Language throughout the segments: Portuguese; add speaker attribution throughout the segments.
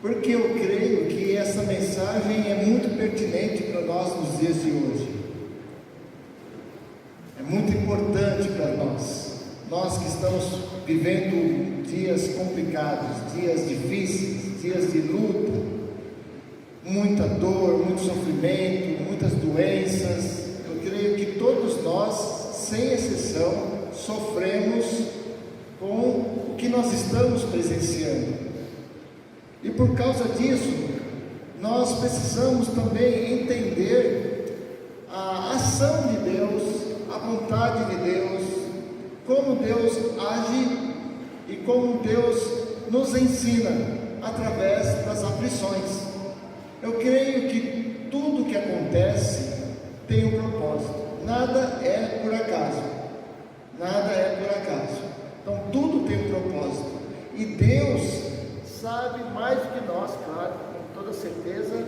Speaker 1: porque eu creio que essa mensagem é muito pertinente para nós nos dias de hoje. É muito importante para nós que estamos vivendo dias complicados, dias difíceis, dias de luta, muita dor, muito sofrimento, muitas doenças. Eu creio que todos nós, sem exceção, sofremos com o que nós estamos presenciando. E por causa disso, nós precisamos também entender a ação de Deus, a vontade de Deus, como Deus age e como Deus nos ensina através das aflições. Eu creio que tudo que acontece tem um propósito, nada é por acaso, nada é por acaso. Então tudo tem um propósito, e Deus sabe mais do que nós, claro, com toda certeza.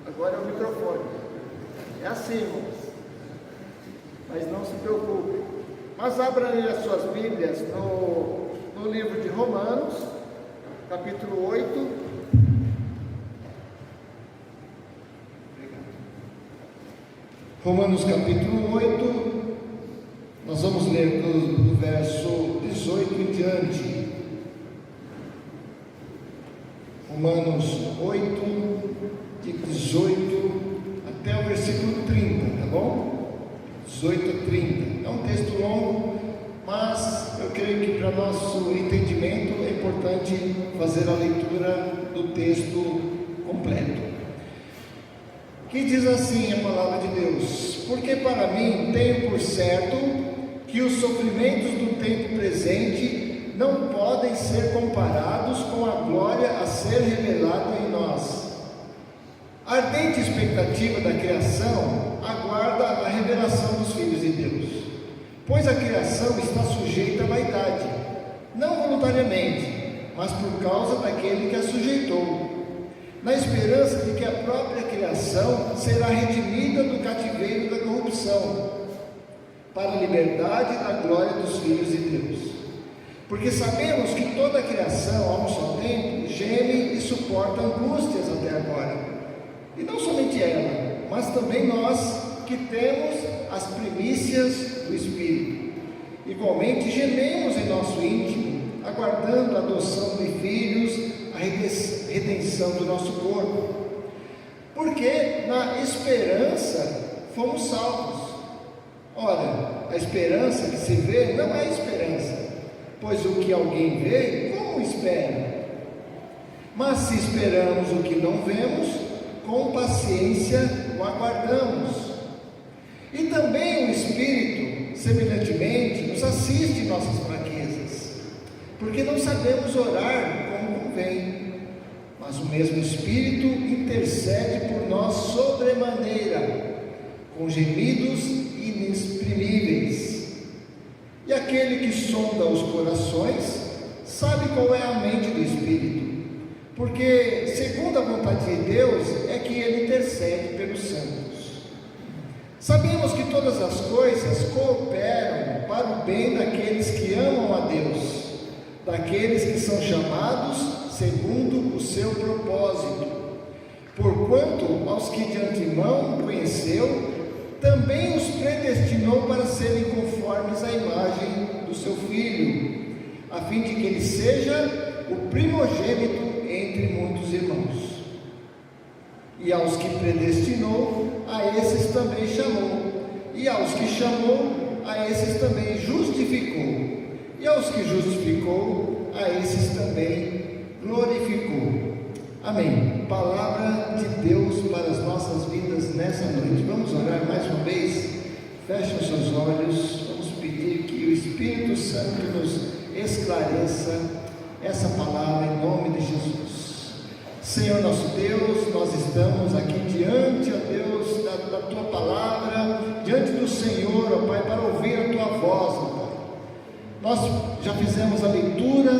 Speaker 1: Agora é o microfone, é assim, irmãos, mas não se preocupe. Mas abram aí as suas Bíblias no livro de Romanos, capítulo 8. Romanos capítulo 8, nós vamos ler do verso 18 em diante. Romanos 8, de 18 até o versículo 30, tá bom? 18 a 30, é um texto longo, mas eu creio que para nosso entendimento é importante fazer a leitura do texto completo. Que diz assim a palavra de Deus: porque para mim tenho por certo que os sofrimentos do tempo presente não podem ser comparados com a glória a ser revelada em nós. A ardente expectativa da criação aguarda a revelação dos filhos de Deus, pois a criação está sujeita à vaidade, não voluntariamente, mas por causa daquele que a sujeitou, na esperança de que a própria criação será redimida do cativeiro da corrupção, para a liberdade da glória dos filhos de Deus. Porque sabemos que toda a criação, a um só tempo, geme e suporta angústias até agora. E não somente ela, mas também nós, que temos as primícias do Espírito. Igualmente gememos em nosso íntimo, aguardando a adoção de filhos, a redenção do nosso corpo, porque na esperança fomos salvos. Ora, a esperança que se vê não é esperança, pois o que alguém vê, como espera? Mas se esperamos o que não vemos, com paciência o aguardamos. E também o Espírito, semelhantemente, nos assiste em nossas fraquezas, porque não sabemos orar como convém, mas o mesmo Espírito intercede por nós sobremaneira, com gemidos inexprimíveis. E aquele que sonda os corações sabe qual é a mente do Espírito, porque segundo a vontade de Deus é que ele intercede pelos santos. Sabemos que todas as coisas cooperam para o bem daqueles que amam a Deus, daqueles que são chamados segundo o seu propósito. Porquanto aos que de antemão conheceu, também os predestinou para serem conformes à imagem do seu Filho, a fim de que ele seja o primogênito entre muitos irmãos. E aos que predestinou, a esses também chamou, e aos que chamou, a esses também justificou, e aos que justificou, a esses também glorificou. Amém. Palavra de Deus para as nossas vidas nessa noite. Vamos orar mais uma vez. Feche os seus olhos. Vamos pedir que o Espírito Santo nos esclareça essa palavra em nome de Jesus. Senhor nosso Deus, nós estamos aqui diante, ó Deus, da Tua palavra, diante do Senhor, ó Pai, para ouvir a Tua voz, ó Pai. Nós já fizemos a leitura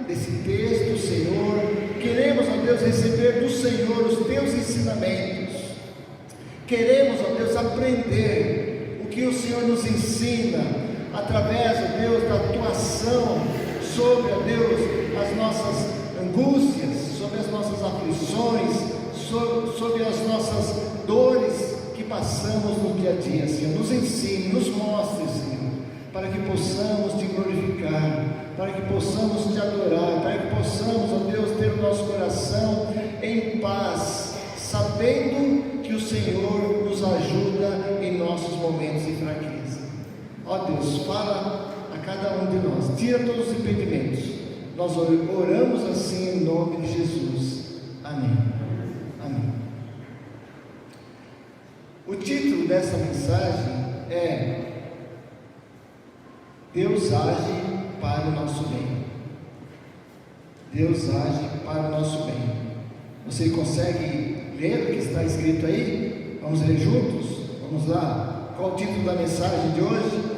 Speaker 1: desse texto, Senhor. Queremos, ó Deus, receber do Senhor os Teus ensinamentos. Queremos, ó Deus, aprender o que o Senhor nos ensina, através, ó Deus, da Tua ação sobre, ó Deus, as nossas sobre as nossas dores que passamos no dia a dia, Senhor. Nos ensine, nos mostre, Senhor, para que possamos te glorificar, para que possamos te adorar, para que possamos, ó Deus, ter o nosso coração em paz, sabendo que o Senhor nos ajuda em nossos momentos de fraqueza. Ó Deus, fala a cada um de nós, tira todos os impedimentos. Nós oramos assim em nome de Jesus. Amém. Amém. O título dessa mensagem é Deus age para o nosso bem. Deus age para o nosso bem. Você consegue ler o que está escrito aí? Vamos ler juntos? Vamos lá. Qual o título da mensagem de hoje?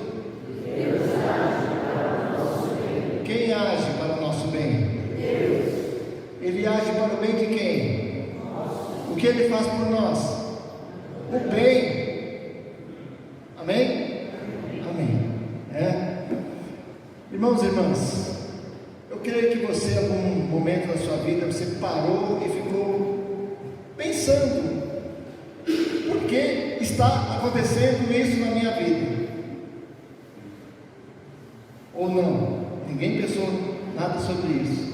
Speaker 2: Deus age para o nosso bem.
Speaker 1: Quem age para o nosso bem?
Speaker 2: Deus.
Speaker 1: Ele age para o bem de quem?
Speaker 2: Nosso.
Speaker 1: O que ele faz por nós? O bem. Amém? Amém. Irmãos e irmãs, eu creio que você, em algum momento da sua vida, você parou e ficou pensando: por que está acontecendo isso na minha vida? Ou não? Ninguém pensou nada sobre isso.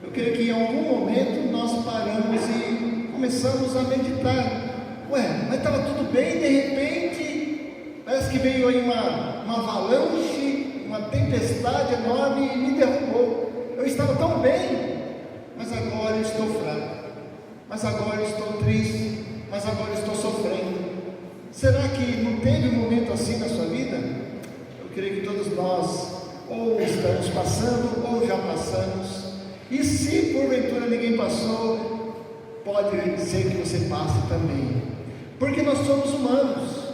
Speaker 1: Eu creio que em algum momento nós paramos e começamos a meditar. Ué, mas estava tudo bem, de repente parece que veio aí uma avalanche, uma tempestade enorme e me derrubou. Eu estava tão bem, mas agora eu estou fraco, mas agora eu estou triste, mas agora eu estou sofrendo. Será que não teve um momento assim na sua vida? Eu creio que todos nós ou estamos passando ou já passamos. E se porventura ninguém passou, pode ser que você passe também, porque nós somos humanos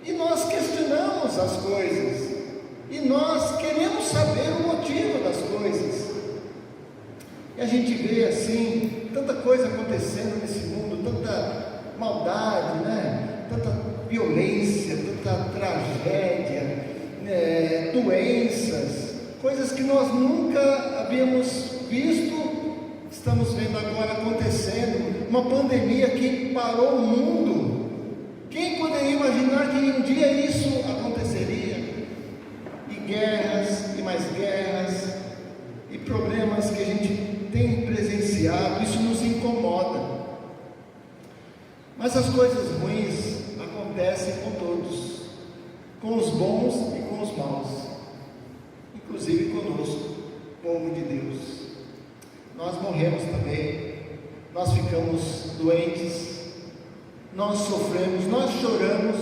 Speaker 1: e nós questionamos as coisas e nós queremos saber o motivo das coisas. E a gente vê assim tanta coisa acontecendo nesse mundo, tanta maldade, né? Tanta violência, tanta tragédia, doenças, coisas que nós nunca havíamos visto, estamos vendo agora acontecendo. Uma pandemia que parou o mundo. Quem poderia imaginar que um dia isso aconteceria? E guerras, e mais guerras, e problemas que a gente tem presenciado, isso nos incomoda. Mas as coisas ruins acontecem com todos, com os bons e com os maus, inclusive conosco, povo de Deus. Nós morremos também, nós ficamos doentes, nós sofremos, nós choramos.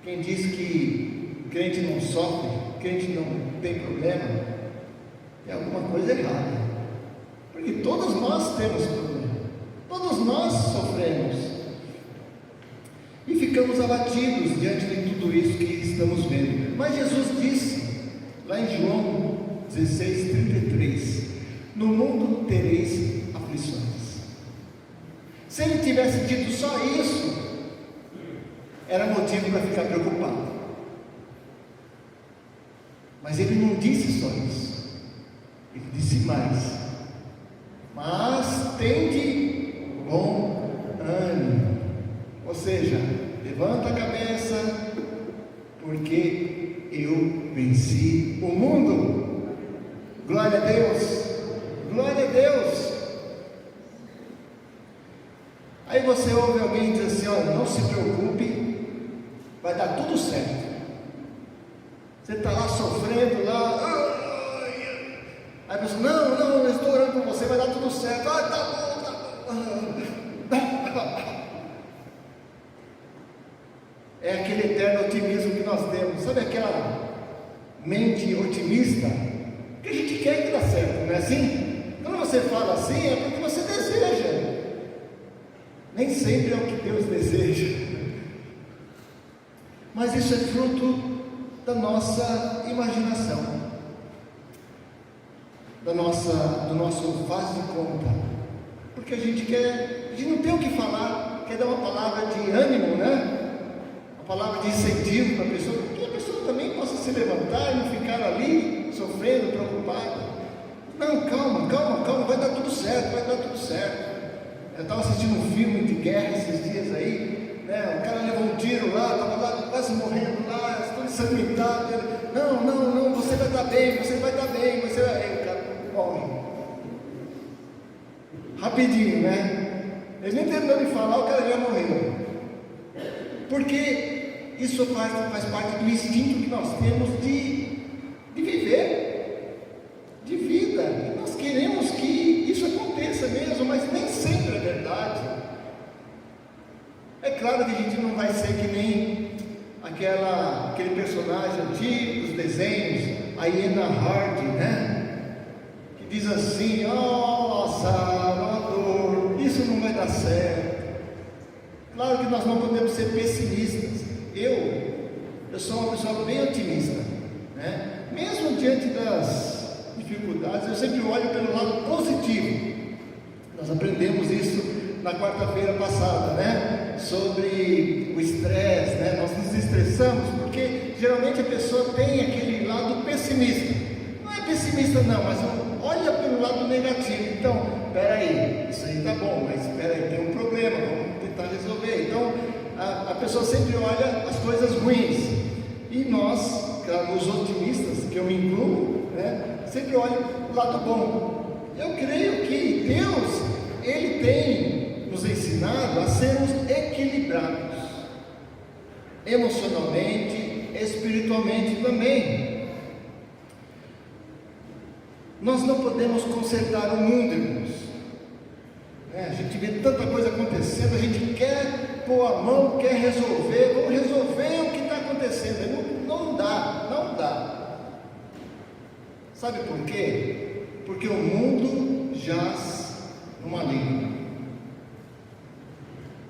Speaker 1: Quem diz que crente não sofre, crente não tem problema, é alguma coisa errada, porque todos nós temos problema, todos nós sofremos e ficamos abatidos diante de tudo isso que estamos vendo. Mas Jesus disse lá em João 16:33: no mundo tereis aflições. Se ele tivesse dito só isso, era motivo para ficar preocupado. Mas ele não disse só isso, ele disse mais: mas tende bom ânimo. Ou seja, levanta a cabeça, porque eu venci o mundo. Glória a Deus, glória a Deus. Aí você ouve alguém dizer assim: olha, não se preocupe, vai dar tudo certo. Você está lá sofrendo, lá, aí a pessoa: não, eu estou orando por você, vai dar tudo certo. Tá bom. É aquele eterno otimismo que nós temos, sabe aquela mente otimista? Que a gente quer que dá certo, não é assim? Quando você fala assim, é porque você deseja. Nem sempre é o que Deus deseja, mas isso é fruto da nossa imaginação, do nosso faz de conta, porque a gente não tem o que falar, quer dar uma palavra de ânimo, né? Uma palavra de incentivo para a pessoa, que a pessoa também possa se levantar e não ficar ali sofrendo, preocupada. Não, calma, vai dar tudo certo. Eu estava assistindo um filme de guerra esses dias aí, né? O cara levou um tiro lá, estava lá quase morrendo lá, todo ensanguentado. Não, você vai estar bem, você vai. Aí o cara morre. Rapidinho, né? Ele nem terminou de falar, o cara já morreu. Porque isso faz parte do instinto que nós temos de viver, de vida. E nós queremos que isso aconteça mesmo, mas nem sempre é verdade. É claro que a gente não vai ser que nem aquele personagem antigo dos desenhos, a Iena Hard, né? Que diz assim: nossa, dor, isso não vai dar certo. Claro que nós não podemos ser pessimistas. Eu sou uma pessoa bem otimista, né? Mesmo diante das dificuldades, eu sempre olho pelo lado positivo. Nós aprendemos isso na quarta-feira passada, né? Sobre o estresse, né? Nós nos estressamos porque geralmente a pessoa tem aquele lado pessimista. Não é pessimista não, mas olha pelo lado negativo. Então, peraí, isso aí tá bom, mas peraí, tem um problema, vamos tentar resolver. Então, a pessoa sempre olha as coisas ruins. E nós, os otimistas, que eu me incluo, né? Sempre olham o lado bom. Eu creio que Deus, Ele tem nos ensinado a sermos equilibrados, emocionalmente, espiritualmente também. Nós não podemos consertar o mundo, irmãos. A gente vê tanta coisa acontecendo, a gente quer pôr a mão, quer resolver, vamos resolver o que está acontecendo. Não dá. Sabe por quê? Porque o mundo jaz no maligno.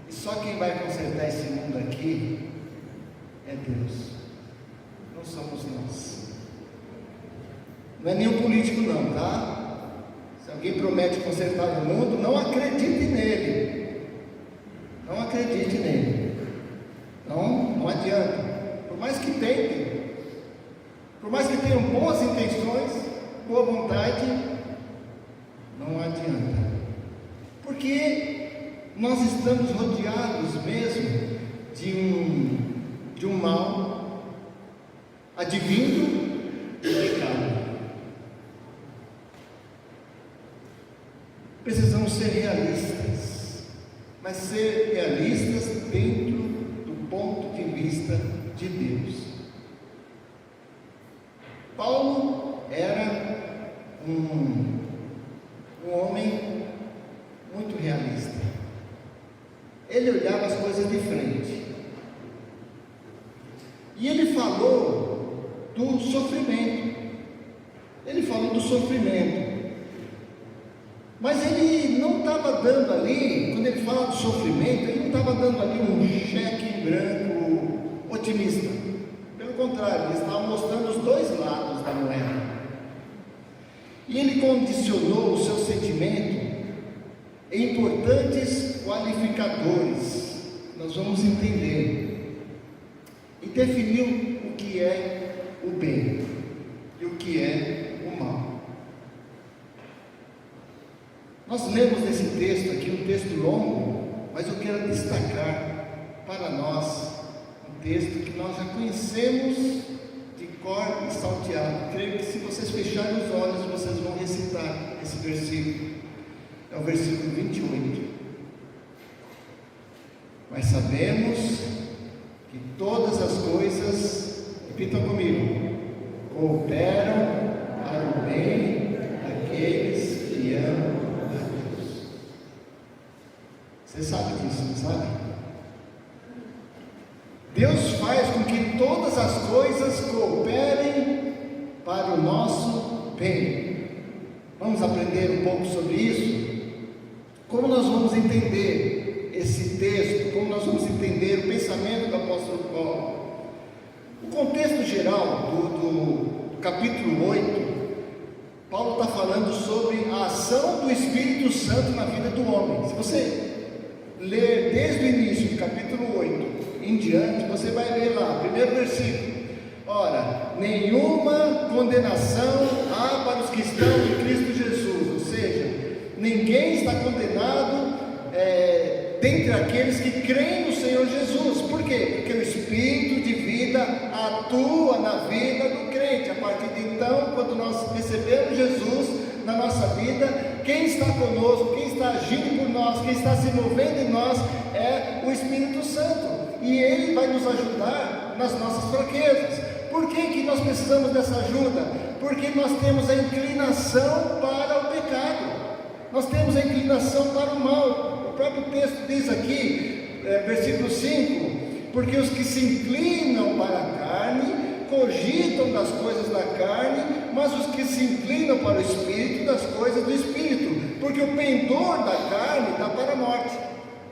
Speaker 1: E só quem vai consertar esse mundo aqui é Deus. Não somos nós. Não é nenhum político não, tá? Se alguém promete consertar o mundo, não acredite nele. Não acredite nele. Não adianta. Por mais que tentem, por mais que tenham boas intenções, boa vontade, não adianta. Porque nós estamos rodeados mesmo de um mal advindo do pecado. Precisamos ser realistas, mas ser realistas dentro do ponto de vista de Deus. Paulo era um homem muito realista. Ele olhava as coisas de frente. E ele falou do sofrimento. Mas ele não estava dando ali, quando ele fala do sofrimento, ele não estava dando ali um cheque em branco otimista. Pelo contrário, ele estava mostrando os dois lados da moeda. E ele condicionou o seu sentimento em importantes qualificadores. Nós vamos entender. E definiu o que é o bem e o que é o mal. Nós lemos nesse texto aqui, um texto longo, mas eu quero destacar para nós um texto que nós já conhecemos de cor e salteado. Creio que se vocês fecharem os olhos, vocês vão recitar esse versículo. É o versículo 28. Mas sabemos que todas as coisas, repitam comigo, cooperam para o bem daqueles que amam a Deus. Você sabe disso, não sabe? Deus faz com que todas as coisas cooperem para o nosso bem. Vamos aprender um pouco sobre isso? Como nós vamos entender esse texto? Como nós vamos entender o pensamento do apóstolo Paulo? O contexto geral do capítulo 8, Paulo está falando sobre a ação do Espírito Santo na vida do homem. Se você ler desde o início do capítulo 8 em diante, você vai ver lá, primeiro versículo: ora, nenhuma condenação há para os que estão em Cristo Jesus. está condenado dentre aqueles que creem no Senhor Jesus. Por quê? Porque o Espírito de vida atua na vida do crente. A partir de então, quando nós recebemos Jesus na nossa vida, quem está conosco, quem está agindo por nós, quem está se movendo em nós é o Espírito Santo, e Ele vai nos ajudar nas nossas fraquezas. Por que nós precisamos dessa ajuda? Porque nós temos a inclinação para o pecado, nós temos a inclinação para o mal. O próprio texto diz aqui, versículo 5, porque os que se inclinam para a carne, cogitam das coisas da carne, mas os que se inclinam para o Espírito, das coisas do Espírito, porque o pendor da carne dá para a morte,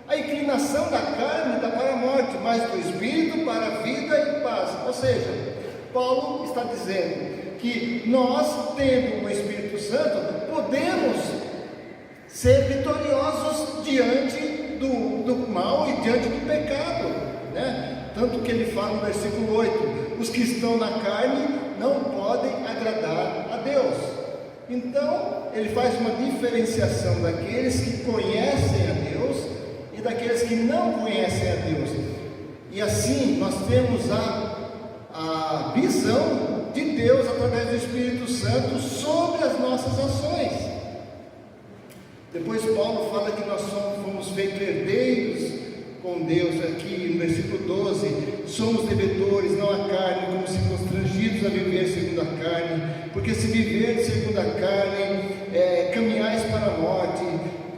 Speaker 1: a inclinação da carne dá para a morte, mas do Espírito para a vida e paz. Ou seja, Paulo está dizendo que nós, tendo o Espírito Santo, podemos ser vitoriosos diante do mal e diante do pecado, né? Tanto que ele fala no versículo 8, os que estão na carne não podem agradar a Deus. Então, ele faz uma diferenciação daqueles que conhecem a Deus e daqueles que não conhecem a Deus. E assim, nós temos a visão de Deus através do Espírito Santo sobre as nossas ações. Depois Paulo fala que nós fomos feitos herdeiros com Deus, aqui no versículo 12, somos devedores, não a carne, como se constrangidos a viver segundo a carne, porque se viver segundo a carne, caminhais para a morte.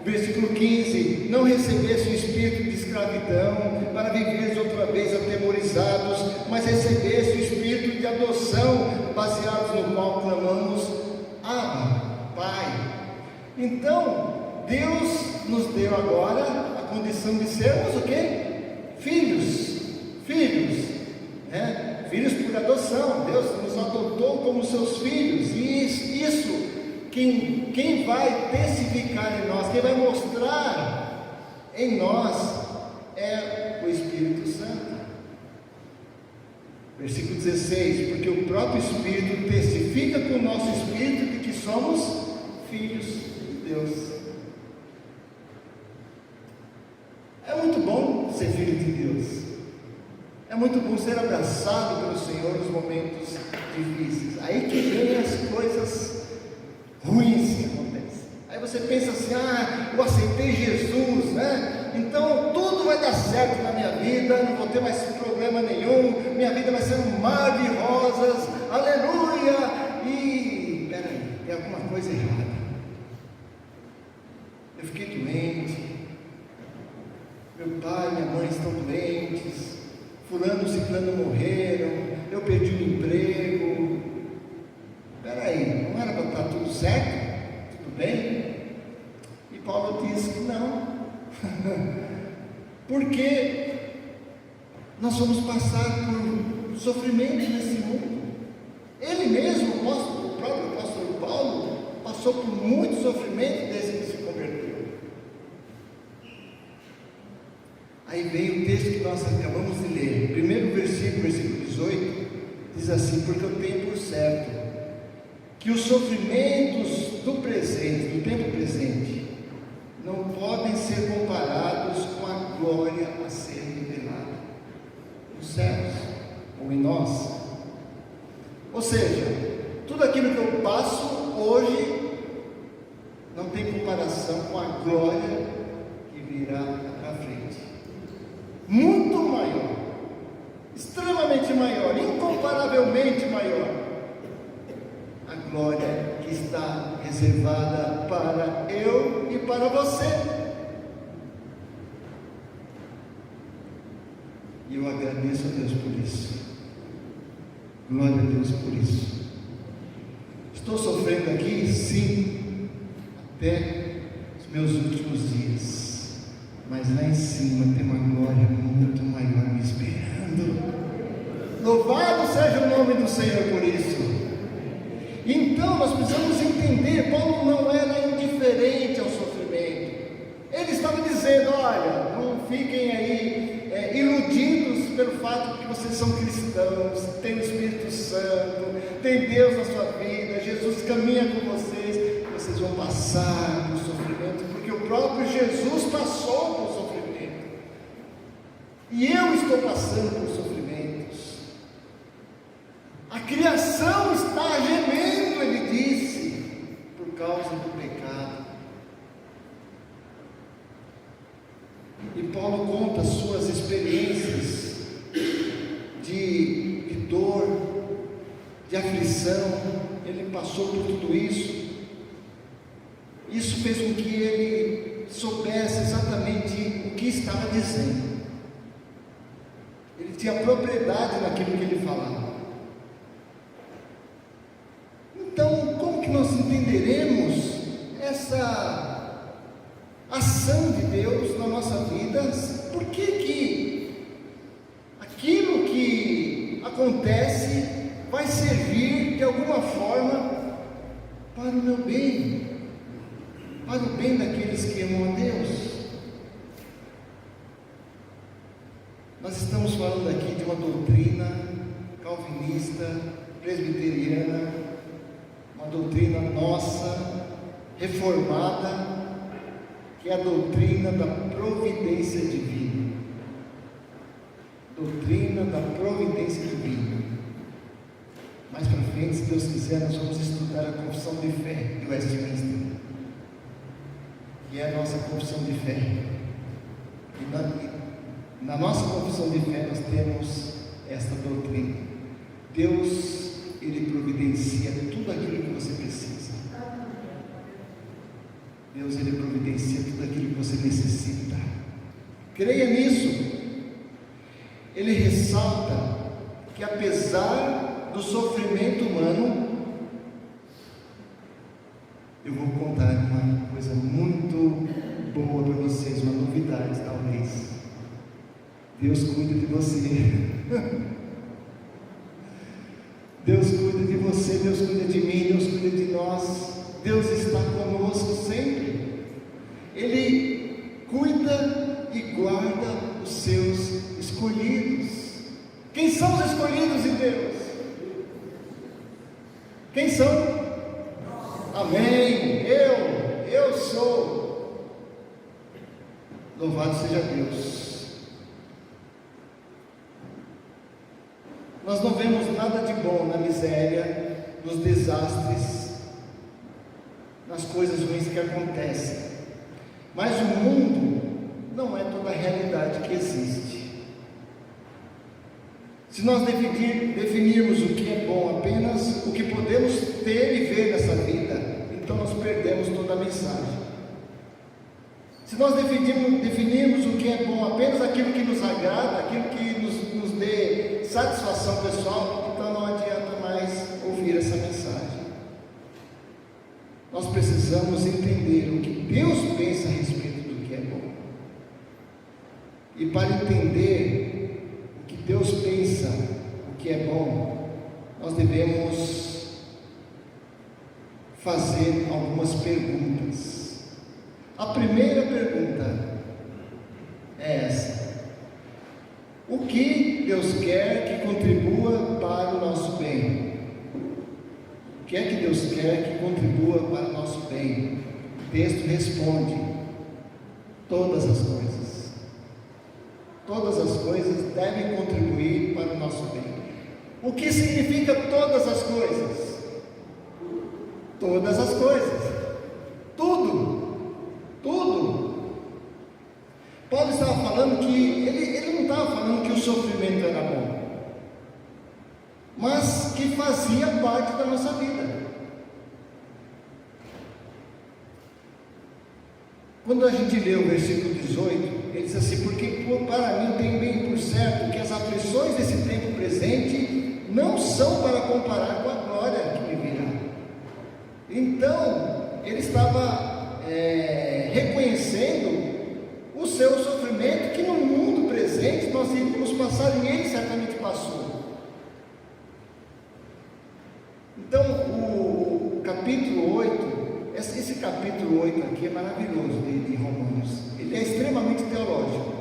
Speaker 1: Versículo 15, não recebesse o espírito de escravidão, para viveres outra vez atemorizados, mas recebesse o espírito de adoção, baseados no qual clamamos, Abba, Pai. Então, Deus nos deu agora a condição de sermos o quê? Filhos, né? Filhos por adoção. Deus nos adotou como seus filhos, e isso quem vai testificar em nós, quem vai mostrar em nós é o Espírito Santo. Versículo 16, porque o próprio Espírito testifica com o nosso Espírito de que somos filhos de Deus. É muito bom ser filho de Deus, é muito bom ser abraçado pelo Senhor nos momentos difíceis. Aí que vem as coisas ruins que acontecem. Aí você pensa assim, eu aceitei Jesus, né? Então tudo vai dar certo na minha vida, não vou ter mais problema nenhum, minha vida vai ser um mar de rosas, aleluia. E peraí, tem alguma coisa errada. Eu fiquei doente, meu pai e minha mãe estão doentes, fulano e ciclano morreram, eu perdi o emprego. Peraí, não era para estar tudo certo? Tudo bem? E Paulo diz que não, porque nós vamos passar por sofrimento nesse mundo. Ele mesmo, o próprio apóstolo Paulo, passou por muito sofrimento desde que se converteu. Aí vem o texto que nós acabamos de ler, primeiro versículo 18, diz assim, porque eu tenho por certo que os sofrimentos do presente, do tempo presente, não podem ser comparados com a glória a ser revelada nos céus, ou em nós. Ou seja, tudo aquilo que eu passo hoje, não tem comparação com a glória que virá para frente. Muito maior, extremamente maior, incomparavelmente maior, a glória que está reservada para eu e para você. E eu agradeço a Deus por isso. Glória a Deus por isso. Estou sofrendo aqui, sim, até os meus últimos dias, mas lá em cima tem uma glória muito maior me esperando. Louvado seja o nome do Senhor por isso. Então nós precisamos entender, Paulo não era indiferente ao sofrimento. Ele estava dizendo, olha, não fiquem aí iludidos pelo fato de que vocês são cristãos, tem o Espírito Santo, tem Deus na sua vida, Jesus caminha com vocês vão passar no sofrimento, porque o Jesus passou por sofrimento. E eu estou passando por sofrimentos. A criação está gemendo, ele disse, por causa do pecado. E Paulo conta suas experiências de dor, de aflição. Ele passou por tudo isso. Isso fez com que ele soubesse exatamente o que estava dizendo. Ele tinha propriedade naquilo que ele falava. Então, como que nós entenderemos essa ação de Deus na nossa vida? Por que aquilo que acontece vai servir de alguma forma para o meu bem, para o bem daqueles que amam a Deus? Nós estamos falando aqui de uma doutrina calvinista, presbiteriana, uma doutrina nossa, reformada, que é a doutrina da providência divina. Doutrina da providência divina. Mais para frente, se Deus quiser, nós vamos estudar a confissão de fé de Westminster, que é a nossa confissão de fé. E na nossa confissão de fé nós temos esta doutrina. Deus, Ele providencia tudo aquilo que você precisa. Deus, Ele providencia tudo aquilo que você necessita. Creia nisso. Ele ressalta que apesar do sofrimento humano, eu vou contar uma coisa muito boa para vocês, uma novidade talvez. Deus cuida de você. Deus cuida de você, Deus cuida de mim, Deus cuida de nós. Deus está conosco sempre. Ele cuida e guarda os seus escolhidos. Quem são os escolhidos de Deus? Quem são? Amém. Eu sou. Louvado seja Deus. Nós não vemos nada de bom na miséria, nos desastres, nas coisas ruins que acontecem. Mas o mundo não é toda a realidade que existe. Se nós definirmos o que é bom apenas o que podemos ter e ver nessa vida, então nós perdemos toda a mensagem. Se nós definirmos o que é bom apenas aquilo que nos agrada, aquilo que nos dê satisfação pessoal, então não adianta mais ouvir essa mensagem. Nós precisamos entender o que Deus pensa a respeito do que é bom. E para entender o que Deus pensa, o que é bom, nós devemos fazer algumas perguntas. A primeira pergunta é essa: o que Deus quer que contribua para o nosso bem? O que é que Deus quer que contribua para o nosso bem? O texto responde: todas as coisas. Todas as coisas devem contribuir para o nosso bem. O que significa todas as coisas? Todas as coisas. Tudo. Paulo estava falando que ele não estava falando que o sofrimento era bom, mas que fazia parte da nossa vida. Quando a gente lê o versículo 18, ele diz assim: porque para mim tem bem por certo que as aflições desse tempo presente não são para comparar com a glória que me virá. Então, ele estava reconhecendo o seu sofrimento, que no mundo presente nós iríamos passar, e ele certamente passou. Então, o capítulo 8, esse capítulo 8 aqui é maravilhoso de Romanos. Ele é extremamente teológico.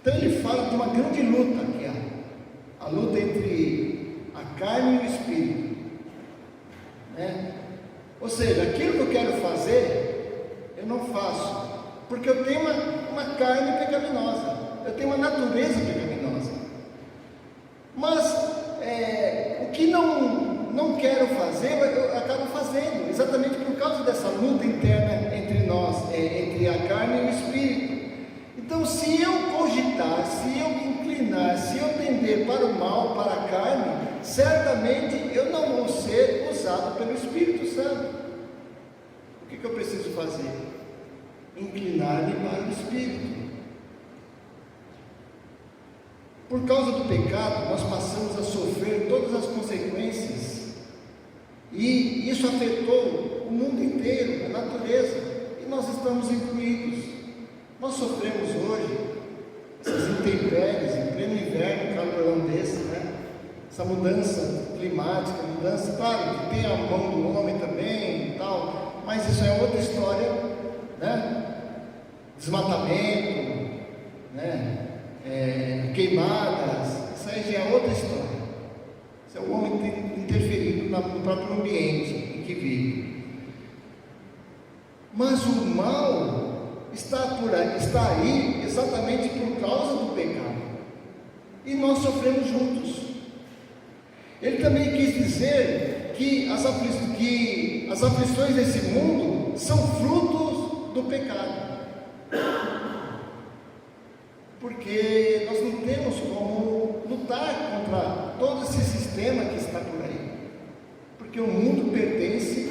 Speaker 1: Então ele fala de uma grande luta, que é a luta entre a carne e o espírito, né? Ou seja, aquilo que eu quero fazer, eu não faço. porque eu tenho uma carne pecaminosa, eu tenho uma natureza pecaminosa. Mas o que não quero fazer, eu acabo fazendo, exatamente por causa dessa luta interna entre nós, entre a carne e o espírito. Então, se eu cogitar, se eu inclinar, se eu tender para o mal, para a carne, certamente eu não vou ser usado pelo Espírito Santo. O que eu preciso fazer? Inclinar-me para o Espírito. Por causa do pecado, nós passamos a sofrer todas as consequências, e isso afetou o mundo inteiro, a natureza, e nós estamos incluídos. Nós sofremos hoje essas intempéries, em pleno inverno, calorão desse, né? Essa mudança climática, mudança, claro, que tem a mão do homem também e tal, mas isso é outra história, né? Desmatamento, né? Queimadas, isso aí já é outra história. Isso é o homem interferindo no próprio ambiente em que vive. Mas o mal está aí exatamente por causa do pecado, e nós sofremos juntos. Ele também quis dizer que as aflições desse mundo são frutos do pecado, porque nós não temos como lutar contra todo esse sistema que está por aí, porque o mundo pertence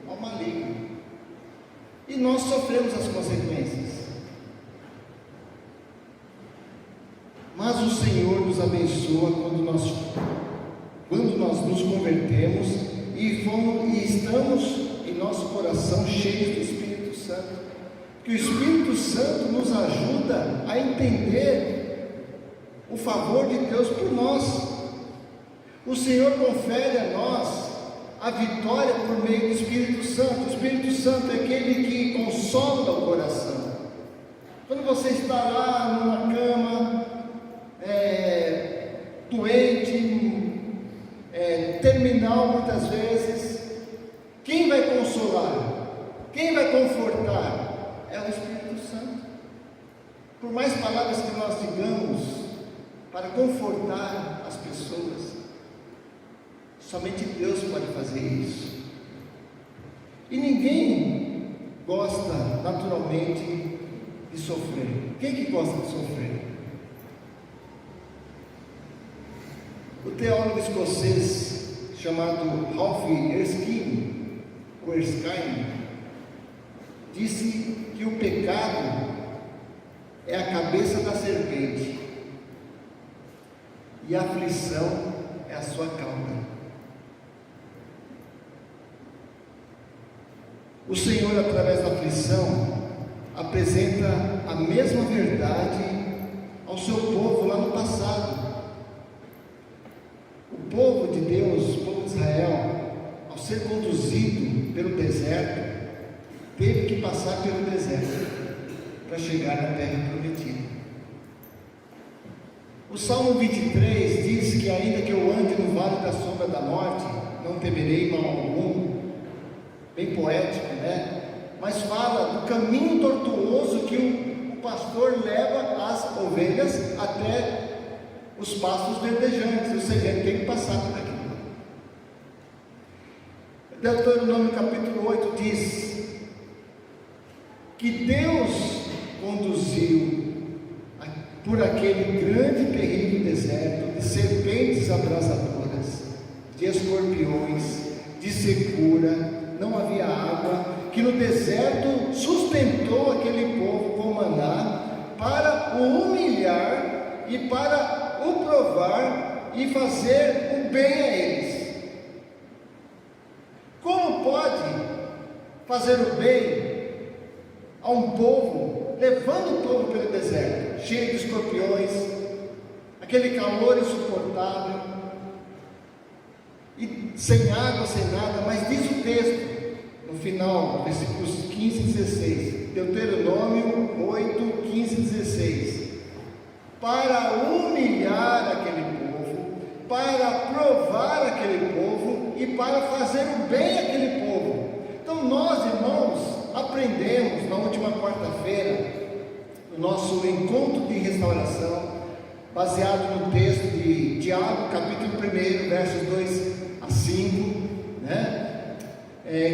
Speaker 1: ao maligno, e nós sofremos as consequências. Mas o Senhor nos abençoa quando nós nos convertemos e estamos em nosso coração cheios do Espírito Santo, que o Espírito Santo nos ajuda a entender o favor de Deus por nós. O Senhor confere a nós a vitória por meio do Espírito Santo. O Espírito Santo é aquele que consola o coração. Quando você está lá numa cama, doente, terminal muitas vezes, quem vai consolar? Quem vai confortar? É o Espírito Santo. Por mais palavras que nós digamos para confortar as pessoas, somente Deus pode fazer isso. E ninguém gosta naturalmente de sofrer. Quem que gosta de sofrer? O teólogo escocês chamado Ralph Erskine, disse que o pecado é a cabeça da serpente e a aflição é a sua cauda. O Senhor, através da aflição, apresenta a mesma verdade ao seu povo lá no passado. O povo de Deus, o povo de Israel, ao ser conduzido pelo deserto, teve que passar pelo deserto para chegar na terra prometida. O Salmo 23 diz que ainda que eu ande no vale da sombra da morte, não temerei mal algum. Bem poético, né? Mas fala do caminho tortuoso que o pastor leva as ovelhas até os pastos verdejantes, ou seja, ele tem que passar por aquilo. Deuteronômio capítulo 8 diz que Deus conduziu por aquele grande e terrível deserto de serpentes abrasadoras, de escorpiões, de secura, não havia água, que no deserto sustentou aquele povo com maná para o humilhar e para o provar e fazer o bem a eles. Como pode fazer o bem a um povo, levando o povo pelo deserto, cheio de escorpiões, aquele calor insuportável, e sem água, sem nada? Mas diz o texto, no final, versículos 15 e 16, Deuteronômio 8, 15 e 16, para humilhar aquele povo, para provar aquele povo e para fazer o bem àquele povo. Então nós, irmãos, aprendemos na última quarta-feira, no nosso encontro de restauração, baseado no texto de Tiago, capítulo 1, versos 2 a 5, né?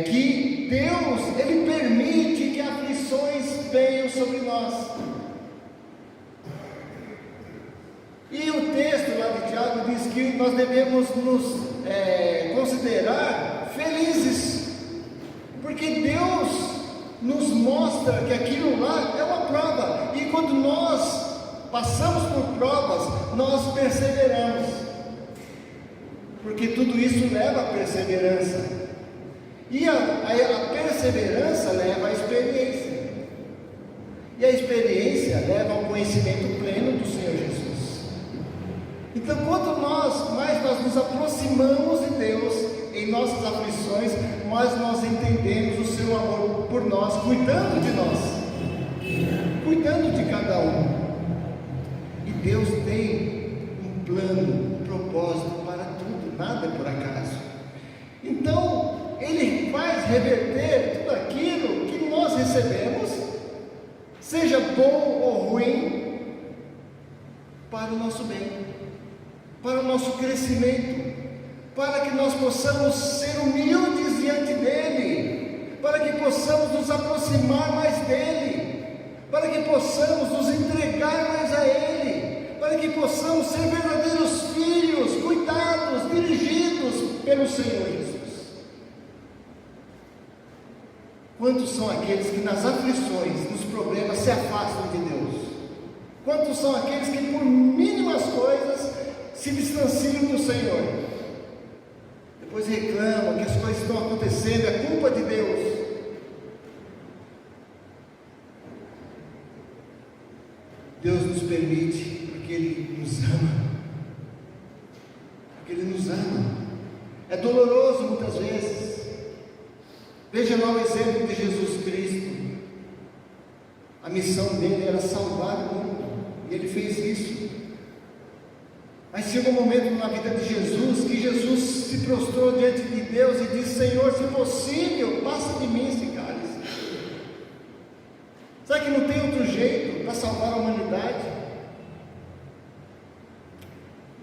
Speaker 1: Que Deus, Ele permite que aflições venham sobre nós. E o texto lá de Tiago diz que nós devemos nos considerar felizes, porque Deus nos mostra que aquilo lá é uma prova, e quando nós passamos por provas, nós perseveramos, porque tudo isso leva à perseverança, e a perseverança leva à experiência, e a experiência leva ao conhecimento pleno do Senhor Jesus. Então, quanto mais nós nos aproximamos de Deus em nossas aflições, mais nós entendemos o seu amor por nós, cuidando de nós, cuidando de cada um. E Deus tem um plano, um propósito para tudo, nada é por acaso. Então, Ele faz reverter tudo aquilo que nós recebemos, seja bom ou ruim, para o nosso bem, para o nosso crescimento, para que nós possamos ser humildes diante dEle, para que possamos nos aproximar mais dEle, para que possamos nos entregar mais a Ele, para que possamos ser verdadeiros filhos, cuidados, dirigidos pelo Senhor Jesus. Quantos são aqueles que nas aflições, nos problemas, se afastam de Deus? Quantos são aqueles que por mínimas coisas se distanciam do Senhor? Depois reclamam que as coisas estão acontecendo, é culpa de Deus. Deus nos permite porque Ele nos ama, porque Ele nos ama. É doloroso muitas vezes. Veja lá o exemplo de Jesus Cristo. A missão dele era salvar o mundo, e Ele fez isso. Mas chegou um momento na vida de Jesus, que Jesus se prostrou diante de Deus e disse: Senhor, se possível, passa de mim esse cálice. Será que não tem outro jeito para salvar a humanidade?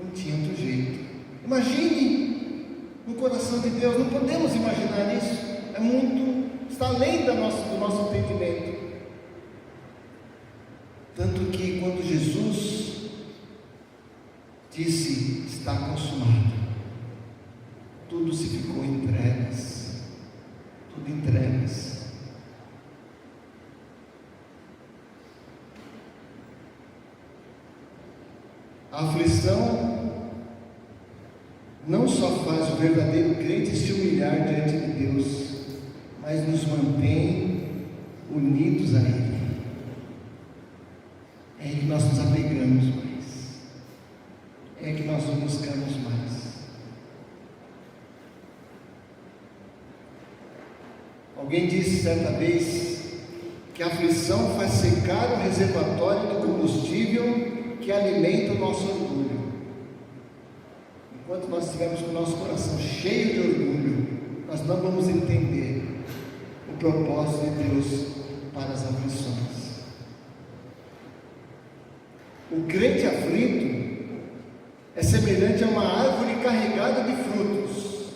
Speaker 1: Não tinha outro jeito. Imagine no coração de Deus, não podemos imaginar isso, é muito, está além do nosso entendimento. Tanto que quando Jesus disse: está consumado, tudo se ficou em trevas, tudo em trevas. A aflição não só faz o verdadeiro crente se humilhar diante de Deus, mas nos mantém unidos a Ele. É aí que nós nos apegamos mais, é que nós o buscamos mais. Alguém disse certa vez que a aflição faz secar o reservatório do combustível que alimenta o nosso orgulho. Enquanto nós estivermos com o nosso coração cheio de orgulho, nós não vamos entender o propósito de Deus para as aflições. O crente aflito é semelhante a uma árvore carregada de frutos.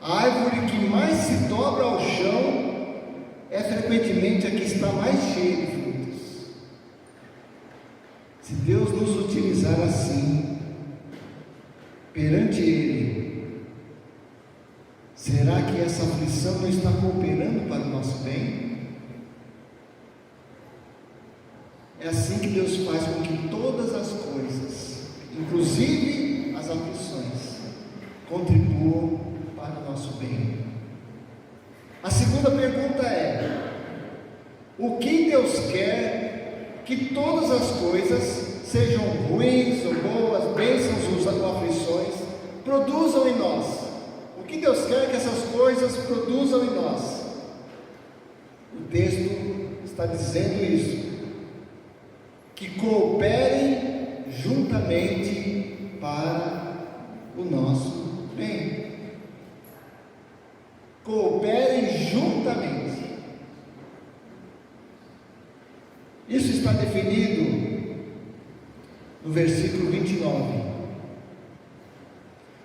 Speaker 1: A árvore que mais se dobra ao chão é frequentemente a que está mais cheia de frutos. Se Deus nos utilizar assim, perante Ele, será que essa aflição não está cooperando para o nosso bem? É assim que Deus faz com que todas as coisas, inclusive as aflições, contribuam para o nosso bem. A segunda pergunta é: o que Deus quer que todas as coisas, sejam ruins ou boas, bênçãos ou aflições, produzam em nós? O que Deus quer que essas coisas produzam em nós? O texto está dizendo isso, que cooperem juntamente para o nosso bem. Cooperem juntamente. definido no versículo 29.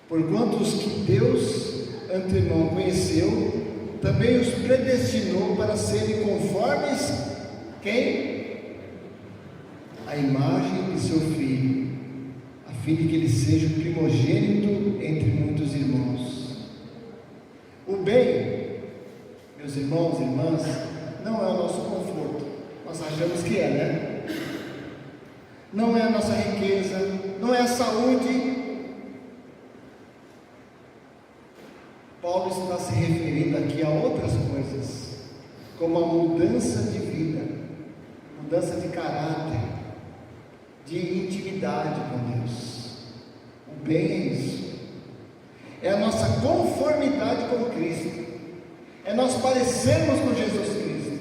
Speaker 1: Porquanto os que Deus antemão conheceu, também os predestinou para serem conformes, quem? A imagem de seu Filho, a fim de que ele seja o primogênito entre muitos irmãos. O bem, meus irmãos e irmãs, não é o nosso conforto. Nós achamos que é, né? Não é a nossa riqueza, não é a saúde. Paulo está se referindo aqui a outras coisas, como a mudança de vida, mudança de caráter, de intimidade com Deus. O bem é isso, é a nossa conformidade com Cristo, é nós parecermos com Jesus Cristo.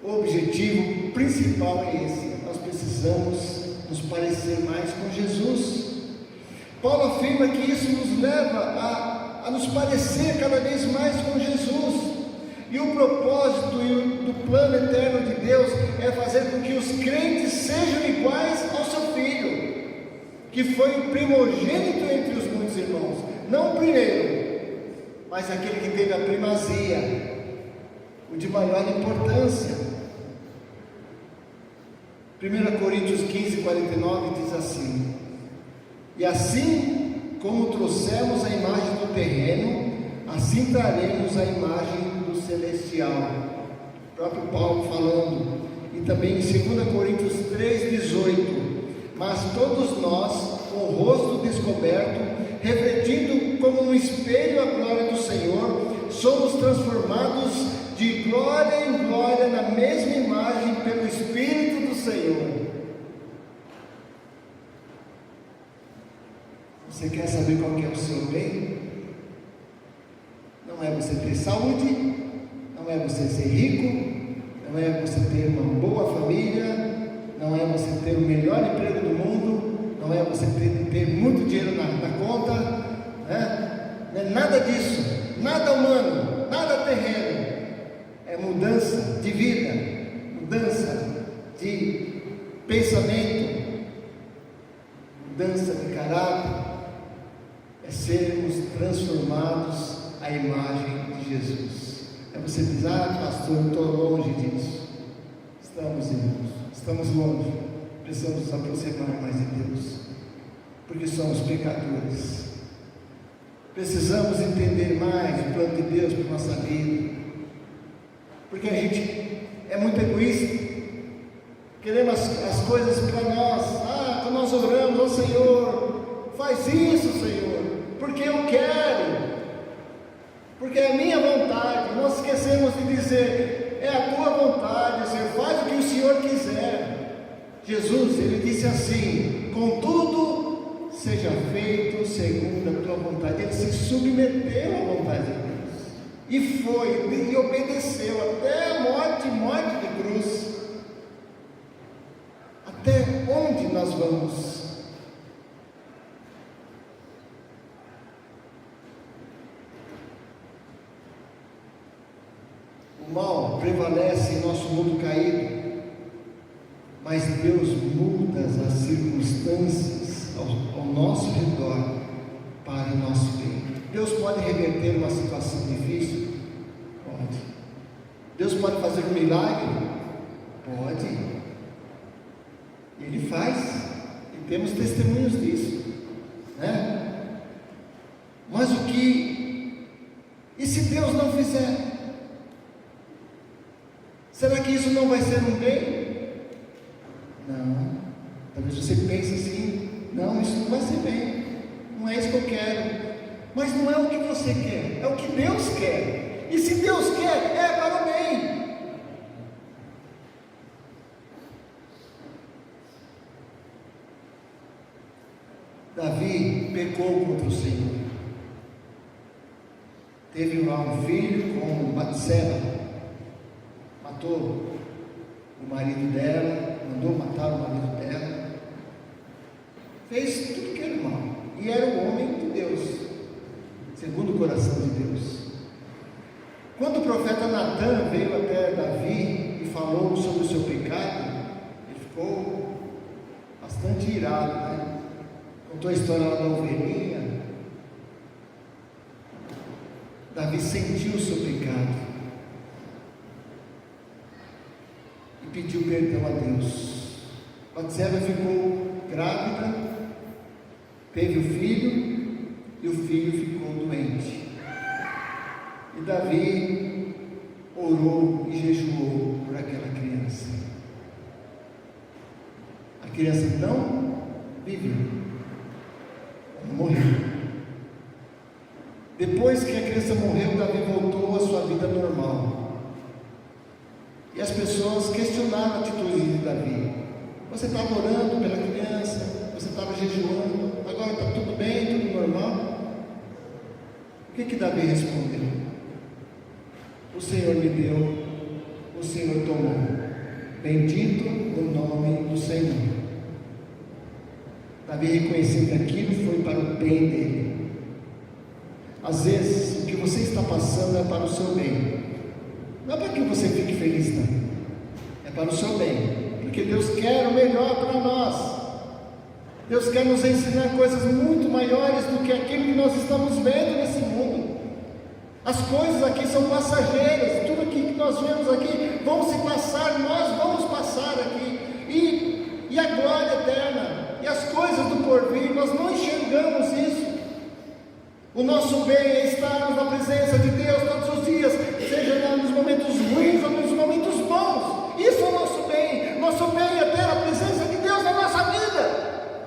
Speaker 1: O objetivo principal é esse, nós precisamos nos parecer mais com Jesus. Paulo afirma que isso nos leva a nos parecer cada vez mais com Jesus. E o propósito do plano eterno de Deus é fazer com que os crentes sejam iguais ao seu Filho, que foi o primogênito entre os muitos irmãos. Não o primeiro, mas aquele que teve a primazia, o de maior importância. 1 Coríntios 15, 49 diz assim: e assim como trouxemos a imagem do terreno, assim traremos a imagem do celestial. O próprio Paulo falando. E também em 2 Coríntios 3,18: mas todos nós, com o rosto descoberto, refletindo como um espelho a glória do Senhor, somos transformados de glória em glória na mesma imagem pelo Espírito do Senhor. Você quer saber qual que é o seu bem? Não é você ter saúde, não é você ser rico, não é você ter uma boa família, não é você ter o melhor emprego do mundo, não é você ter muito dinheiro na conta, né? Não é nada disso, nada humano, nada terreno. É mudança de vida, mudança de pensamento, mudança de caráter. É sermos transformados à imagem de Jesus. É você dizer: ah, pastor, eu estou longe disso. Estamos, irmãos, estamos longe. Precisamos nos aproximar mais de Deus, porque somos pecadores. Precisamos entender mais o plano de Deus para a nossa vida, porque a gente é muito egoísta. Queremos as coisas para nós. Ah, quando nós oramos: ó Senhor, faz isso, Senhor, porque eu quero, porque é a minha vontade. Nós esquecemos de dizer: é a tua vontade, Senhor, faz o que o Senhor quiser. Jesus, ele disse assim: contudo, seja feito segundo a tua vontade. Ele se submeteu à vontade de Deus, e foi, e obedeceu até a morte de cruz. Até onde nós vamos? O mal prevalece em nosso mundo caído, mas Deus muda as circunstâncias ao nosso redor para o nosso bem. Deus pode reverter uma situação difícil? Pode. Deus pode fazer um milagre? Pode. Ele faz, e temos testemunhos disso, né? Mas o que? E se Deus não fizer? Será que isso não vai ser um bem? Não. Talvez você pense assim: não, isso não vai ser bem, não é isso que eu quero. Mas não é o que você quer, é o que Deus quer. E se Deus quer, é para o bem. Davi pecou contra o Senhor. Teve lá um filho com Batseba, matou o marido dela, mandou matar o marido dela, fez tudo que era mal, e era um homem de Deus, segundo o coração de Deus. Quando o profeta Natan veio até Davi e falou sobre o seu pecado, ele ficou bastante irado, né? Contou a história lá da ovelhinha. Davi sentiu o seu pecado e pediu perdão a Deus. Batseba ficou grávida, teve o filho e o filho ficou doente. E Davi orou e jejuou por aquela criança. A criança então viveu, não morreu. Depois que a criança morreu, Davi voltou à sua vida normal. E as pessoas questionaram a atitude de Davi. Você estava orando pela criança, você estava jejuando, agora está tudo bem, tudo normal? O que Davi respondeu? O Senhor me deu, o Senhor tomou. Bendito o nome do Senhor. Davi reconheceu que aquilo foi para o bem dele. Às vezes, o que você está passando é para o seu bem. Não é para que você fique feliz, não. É para o seu bem. Porque Deus quer o melhor para nós. Deus quer nos ensinar coisas muito maiores do que aquilo que nós estamos vendo nesse mundo. As coisas aqui são passageiras. Tudo aquilo que nós vemos aqui vão se passar, nós vamos passar aqui. E a glória eterna, e as coisas do porvir, nós não enxergamos isso. O nosso bem é estarmos na presença de Deus todos os dias, seja nos momentos ruins ou nos momentos bons. Isso é o nosso bem. Nosso bem é ter a presença de Deus na nossa vida.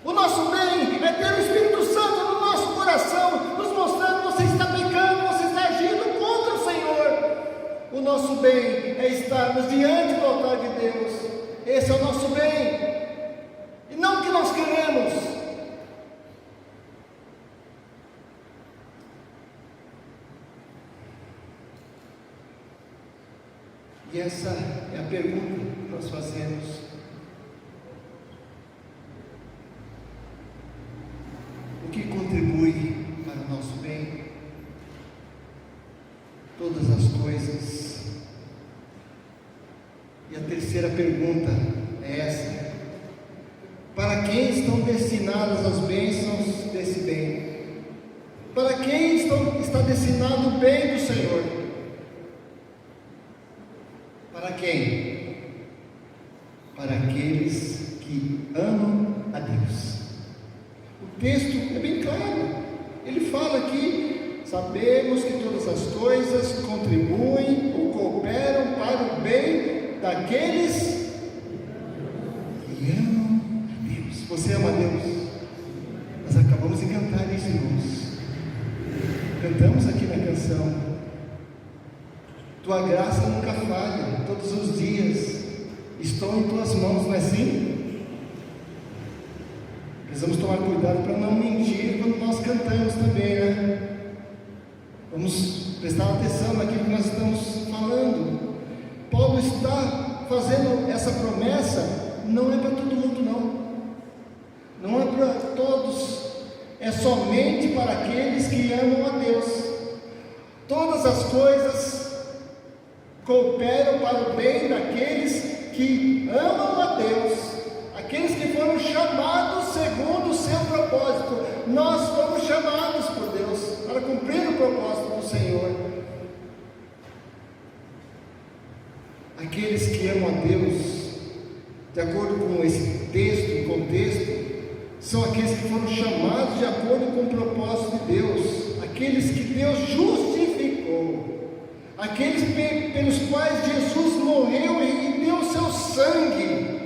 Speaker 1: O nosso bem é ter o Espírito Santo no nosso coração, nos mostrando que você está pecando, você está agindo contra o Senhor. O nosso bem é estarmos diante do altar de Deus. Esse é o nosso bem. E não o que nós queremos. E essa é a pergunta que nós fazemos. O que contribui para o nosso bem? Todas as coisas. E a terceira pergunta é essa: para quem estão destinadas as bênçãos desse bem? Para quem está destinado o bem do Senhor? Para quem? Para aqueles que amam a Deus. O texto é bem claro. Ele fala aqui: sabemos que todas as coisas contribuem ou cooperam para o bem daqueles que amam a Deus. Você ama a Deus? Nós acabamos de cantar isso, irmãos. Cantamos aqui na canção: tua graça nunca falha, todos os dias estão em tuas mãos, não é assim? Precisamos tomar cuidado para não mentir quando nós cantamos também, né? Vamos prestar atenção naquilo que nós estamos falando. Paulo está fazendo essa promessa, não é para todo mundo, não. Não é para todos, é somente para aqueles que amam a Deus. Todas as coisas cooperam para o bem daqueles que amam a Deus, aqueles que foram chamados segundo o seu propósito. Nós fomos chamados por Deus para cumprir o propósito do Senhor. Aqueles que amam a Deus, de acordo com esse texto e contexto, são aqueles que foram chamados de acordo com o propósito de Deus, aqueles que Deus justificou, aqueles pelos quais Jesus morreu e deu o seu sangue.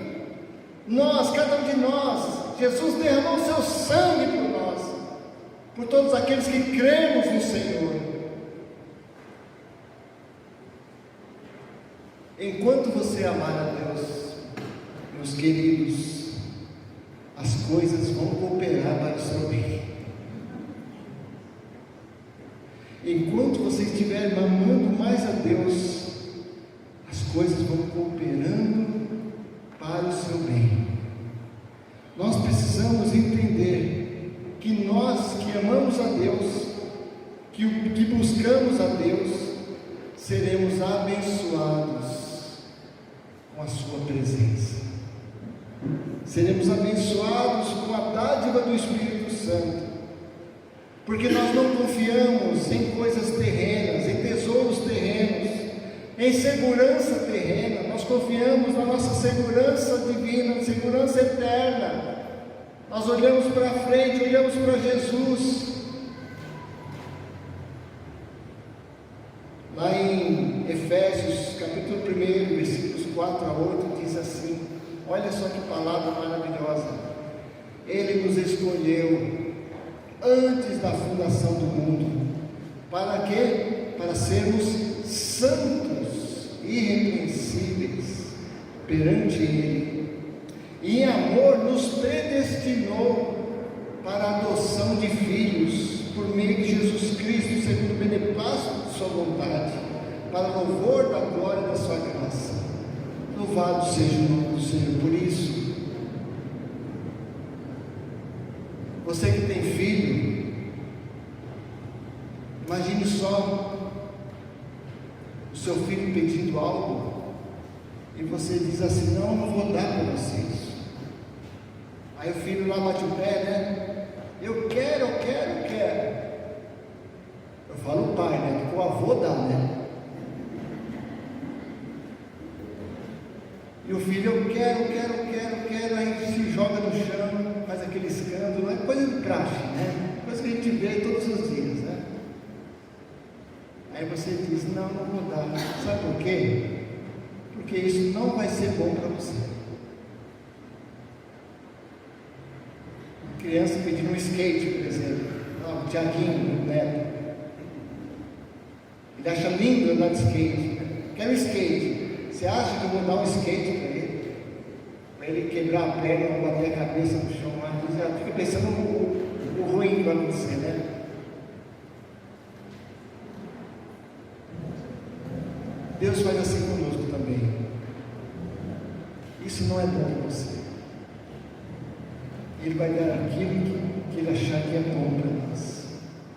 Speaker 1: Nós, cada um de nós, Jesus derramou o seu sangue por nós, por todos aqueles que cremos no Senhor. Enquanto você amar a Deus, meus queridos, as coisas vão cooperar para o seu bem. Enquanto você estiver amando mais a Deus, as coisas vão cooperando para o seu bem. Nós precisamos entender que nós que amamos a Deus, que buscamos a Deus, seremos abençoados com a sua presença. Seremos abençoados com a dádiva do Espírito Santo, porque nós não confiamos em coisas terrenas, em tesouros terrenos, em segurança terrena. Nós confiamos na nossa segurança divina, segurança eterna. Nós olhamos para frente, olhamos para Jesus. Lá em Efésios, capítulo 1, versículos 4 a 8, diz assim: olha só que palavra maravilhosa. Ele nos escolheu antes da fundação do mundo. Para quê? Para sermos santos, irrepreensíveis perante Ele. E em amor nos predestinou para a adoção de filhos por meio de Jesus Cristo, segundo o beneplácito de sua vontade, para louvor da glória da sua graça. Louvado seja o nome do Senhor por isso. Você que tem filho, imagine só o seu filho pedindo algo e você diz assim: não, não vou dar para vocês. Aí o filho lá bate o pé, né? Eu quero. Eu falo o pai, né? Porque o avô dá, né? E o filho, eu quero, aí se joga no chão, faz aquele escândalo, é coisa de praxe, né? Coisa que a gente vê todos os dias, né? Aí você diz: não vou dar. Sabe por quê? Porque isso não vai ser bom para você. Uma criança pedindo um skate, por exemplo. O Tiaguinho, o neto, ele acha lindo andar de skate. Quer um skate. Você acha que eu vou dar um skate para ele quebrar a perna ou bater a cabeça no chão? Mas já fica pensando o ruim que vai acontecer, né? Deus faz assim conosco também. Isso não é bom para você. Ele vai dar aquilo que ele achar que é bom para nós,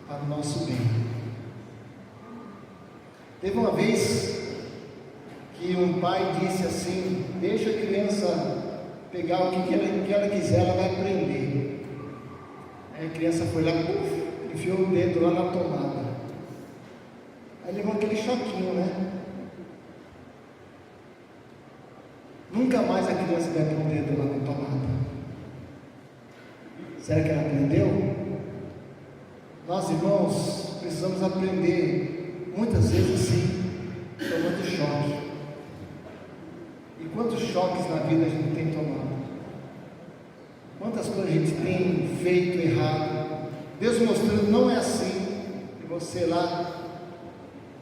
Speaker 1: para o nosso bem. Teve uma vez que um pai disse assim: deixa a criança pegar o que ela quiser, ela vai aprender. Aí a criança foi lá, enfiou o dedo lá na tomada. Aí levou aquele choquinho, né? Nunca mais a criança vai pôr o dedo lá na tomada. Será que ela aprendeu? Nós, irmãos, precisamos aprender muitas vezes assim, tomando choque. E quantos choques na vida a gente tem tomado? Quantas coisas a gente tem feito errado? Deus mostrando: não é assim. E você lá,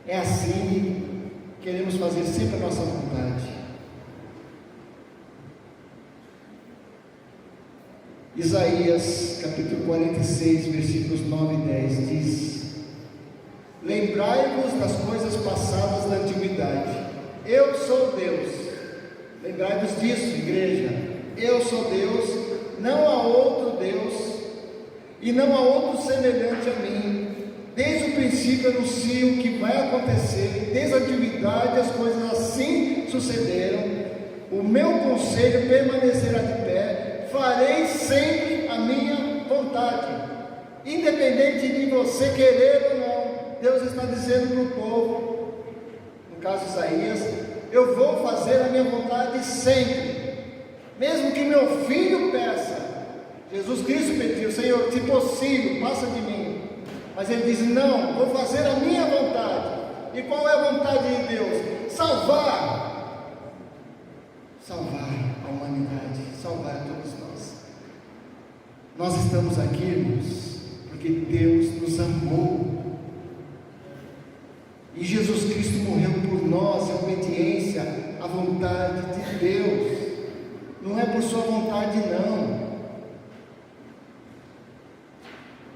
Speaker 1: é assim. Queremos fazer sempre a nossa vontade. Isaías capítulo 46, versículos 9 e 10 diz: lembrai-vos das coisas passadas da antiguidade. Eu sou Deus. Lembrai-vos disso, igreja. Eu sou Deus, não há outro Deus, e não há outro semelhante a mim. Desde o princípio anuncio o que vai acontecer, desde a antiguidade as coisas assim sucederam. O meu conselho permanecerá de pé, farei sempre a minha vontade, independente de você querer ou não. Deus está dizendo para o povo, no caso Isaías: eu vou fazer a minha vontade sempre, mesmo que meu filho peça. Jesus Cristo pediu: Senhor, se possível, passa de mim. Mas ele diz: não, vou fazer a minha vontade. E qual é a vontade de Deus? Salvar a humanidade, salvar todos nós. Nós estamos aqui, irmãos, porque Deus nos amou. E Jesus Cristo morreu por nós em obediência à vontade de Deus. Não é por sua vontade, não.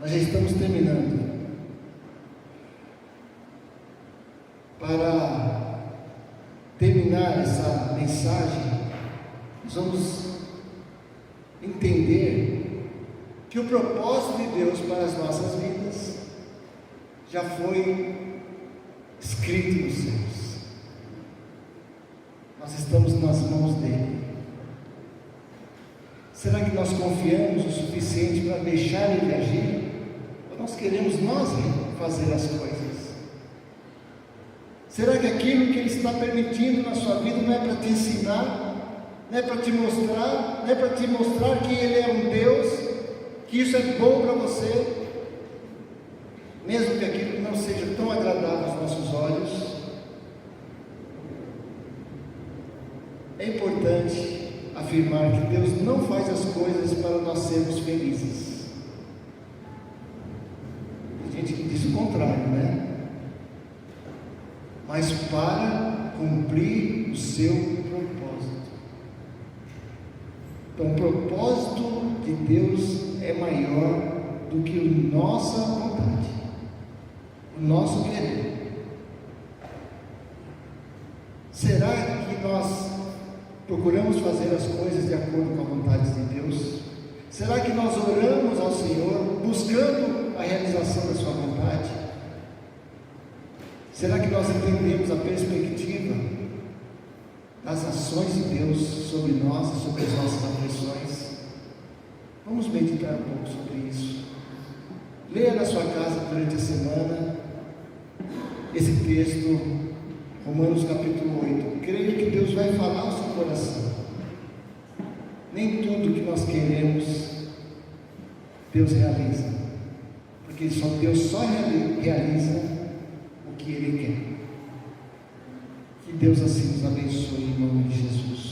Speaker 1: Nós já estamos terminando. Para terminar essa mensagem, nós vamos entender que o propósito de Deus para as nossas vidas já foi escrito nos céus. nós estamos nas mãos dele. Será que nós confiamos o suficiente para deixar ele agir? Ou nós queremos nós fazer as coisas? Será que aquilo que ele está permitindo na sua vida não é para te ensinar, não é para te mostrar, não é para te mostrar que ele é um Deus, que isso é bom para você? Mesmo que aquilo não seja tão agradável aos nossos olhos, é importante afirmar que Deus não faz as coisas para nós sermos felizes. Tem gente que diz o contrário, né? Mas para cumprir o seu propósito. Então, o propósito de Deus é maior do que a nossa vontade, o nosso querer. Será que nós procuramos fazer as coisas de acordo com a vontade de Deus? Será que nós oramos ao Senhor buscando a realização da sua vontade? Será que nós entendemos a perspectiva das ações de Deus sobre nós e sobre as nossas aflições? Vamos meditar um pouco sobre isso. Leia na sua casa durante a semana esse texto, Romanos capítulo 8. Creio que Deus vai falar ao seu coração. Nem tudo que nós queremos Deus realiza, porque Deus só realiza o que Ele quer. Que Deus assim nos abençoe em nome de Jesus.